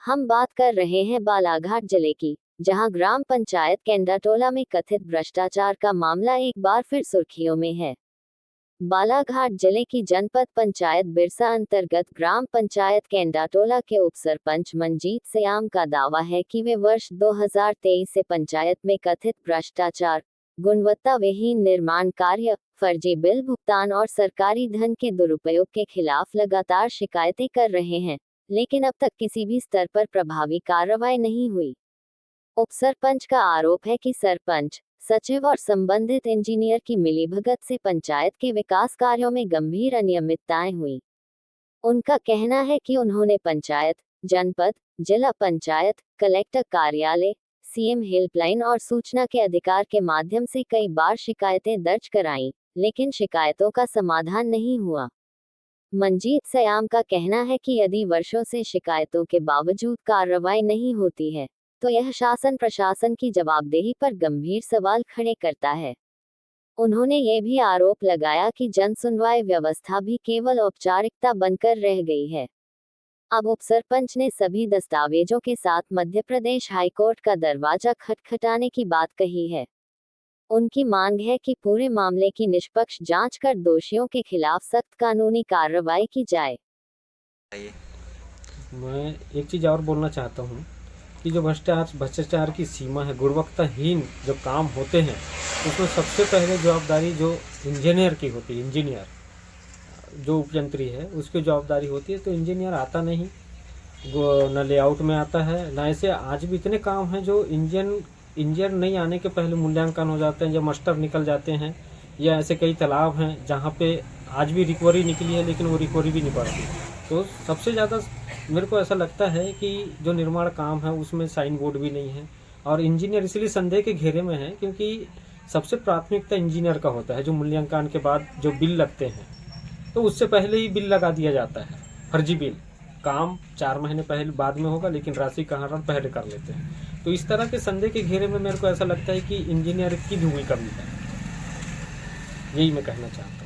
हम बात कर रहे हैं बालाघाट जिले की, जहां ग्राम पंचायत केंडाटोला में कथित भ्रष्टाचार का मामला एक बार फिर सुर्खियों में है। बालाघाट जिले की जनपद पंचायत बिरसा अंतर्गत ग्राम पंचायत केंडाटोला के उपसरपंच मंजीत सयाम का दावा है कि वे वर्ष 2023 से पंचायत में कथित भ्रष्टाचार, गुणवत्ता विहीन निर्माण कार्य, फर्जी बिल भुगतान और सरकारी धन के दुरुपयोग के खिलाफ लगातार शिकायतें कर रहे हैं, लेकिन अब तक किसी भी स्तर पर प्रभावी कार्रवाई नहीं हुई। उपसरपंच का आरोप है कि सरपंच, सचिव और संबंधित इंजीनियर की मिलीभगत से पंचायत के विकास कार्यों में गंभीर अनियमितताएं हुई। उनका कहना है कि उन्होंने पंचायत, जनपद, जिला पंचायत, कलेक्टर कार्यालय, सीएम हेल्पलाइन और सूचना के अधिकार के माध्यम से कई बार शिकायतें दर्ज कराईं, लेकिन शिकायतों का समाधान नहीं हुआ। मंजीत सयाम का कहना है कि यदि वर्षों से शिकायतों के बावजूद कार्रवाई नहीं होती है, तो यह शासन प्रशासन की जवाबदेही पर गंभीर सवाल खड़े करता है। उन्होंने ये भी आरोप लगाया कि जन सुनवाई व्यवस्था भी केवल औपचारिकता बनकर रह गई है। अब उपसरपंच ने सभी दस्तावेजों के साथ मध्य प्रदेश हाईकोर्ट का दरवाजा खटखटाने की बात कही है। उनकी मांग है कि पूरे मामले की निष्पक्ष जांच कर दोषियों के खिलाफ सख्त कानूनी कार्रवाई की जाए। मैं एक चीज़ और बोलना चाहता हूँ कि जो भ्रष्टाचार की सीमा है, गुणवत्ताहीन जो काम होते हैं, उसमें सबसे पहले जवाबदारी जो इंजीनियर की होती है, इंजीनियर जो उपयंत्री है उसकी जवाबदारी होती है। तो इंजीनियर आता नहीं, वो न लेआउट में आता है, ना ऐसे आज भी इतने काम हैं जो इंजीनियर नहीं आने के पहले मूल्यांकन हो जाते हैं, या मास्टर निकल जाते हैं, या ऐसे कई तालाब हैं जहाँ पे आज भी रिकवरी निकली है लेकिन वो रिकवरी भी नहीं बढ़ती। तो सबसे ज़्यादा मेरे को ऐसा लगता है कि जो निर्माण काम है उसमें साइन बोर्ड भी नहीं है, और इंजीनियर इसलिए संदेह के घेरे में है क्योंकि सबसे प्राथमिकता इंजीनियर का होता है। जो मूल्यांकन के बाद जो बिल लगते हैं तो उससे पहले ही बिल लगा दिया जाता है, फर्जी बिल। काम 4 महीने पहले बाद में होगा लेकिन राशि का हरण पहले कर लेते हैं। तो इस तरह के संदेह के घेरे में मेरे को ऐसा लगता है कि इंजीनियर की भी हुई कमी है। यही मैं कहना चाहता हूँ।